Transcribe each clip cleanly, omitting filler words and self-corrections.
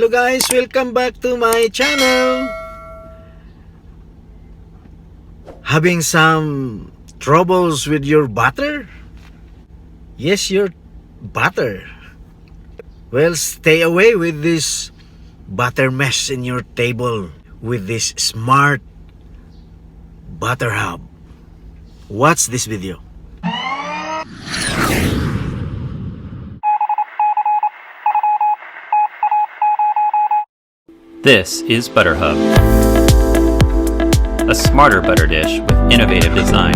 Hello guys, welcome back to my channel. Having some troubles with your butter? Yes, your butter. Well, stay away with this butter mess in your table with this smart butter hub. Watch this video. This is Butter Hub, a smarter butter dish with innovative design.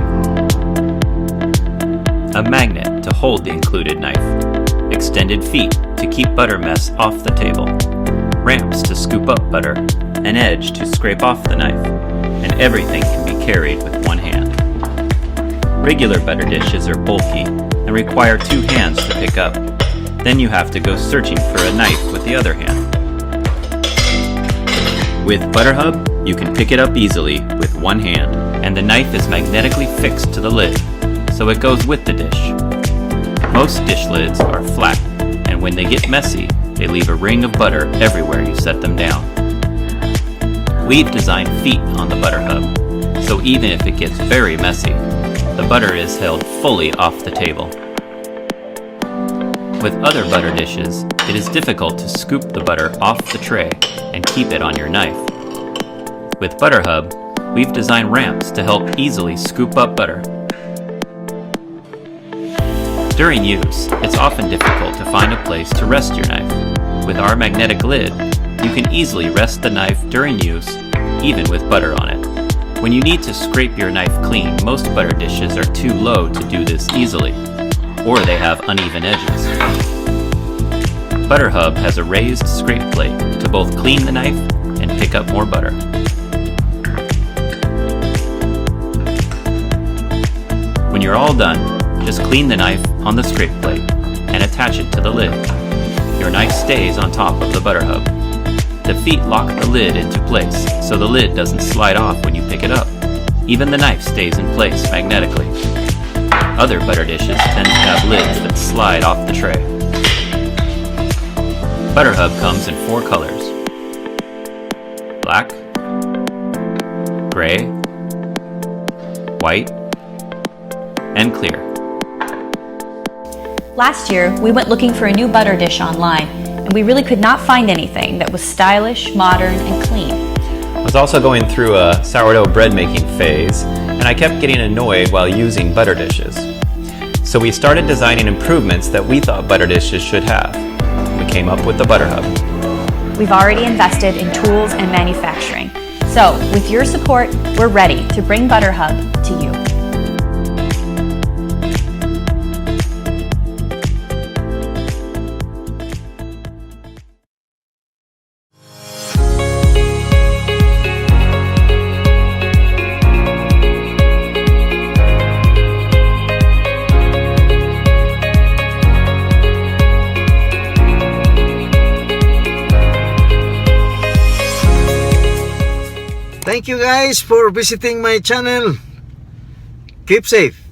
A magnet to hold the included knife, extended feet to keep butter mess off the table, ramps to scoop up butter, an edge to scrape off the knife, and everything can be carried with one hand. Regular butter dishes are bulky and require two hands to pick up. Then you have to go searching for a knife with the other hand. With Butter Hub, you can pick it up easily with one hand, and the knife is magnetically fixed to the lid, so it goes with the dish. Most dish lids are flat, and when they get messy, they leave a ring of butter everywhere you set them down. We've designed feet on the Butter Hub, so even if it gets very messy, the butter is held fully off the table. With other butter dishes, it is difficult to scoop the butter off the tray and keep it on your knife. With Butter Hub, we've designed ramps to help easily scoop up butter. During use, it's often difficult to find a place to rest your knife. With our magnetic lid, you can easily rest the knife during use, even with butter on it. When you need to scrape your knife clean, most butter dishes are too low to do this easily, or they have uneven edges. Butter Hub has a raised scrape plate to both clean the knife and pick up more butter. When you're all done, just clean the knife on the scrape plate and attach it to the lid. Your knife stays on top of the Butter Hub. The feet lock the lid into place so the lid doesn't slide off when you pick it up. Even the knife stays in place magnetically. Other butter dishes tend to have lids that slide off the tray. Butter Hub comes in 4 colors: black, gray, white, and clear. Last year, we went looking for a new butter dish online, and we really could not find anything that was stylish, modern, and clean. I was also going through a sourdough bread making phase, and I kept getting annoyed while using butter dishes. So we started designing improvements that we thought butter dishes should have. We came up with the Butter Hub. We've already invested in tools and manufacturing. So, with your support, we're ready to bring Butter Hub to you. Thank you guys for visiting my channel. Keep safe.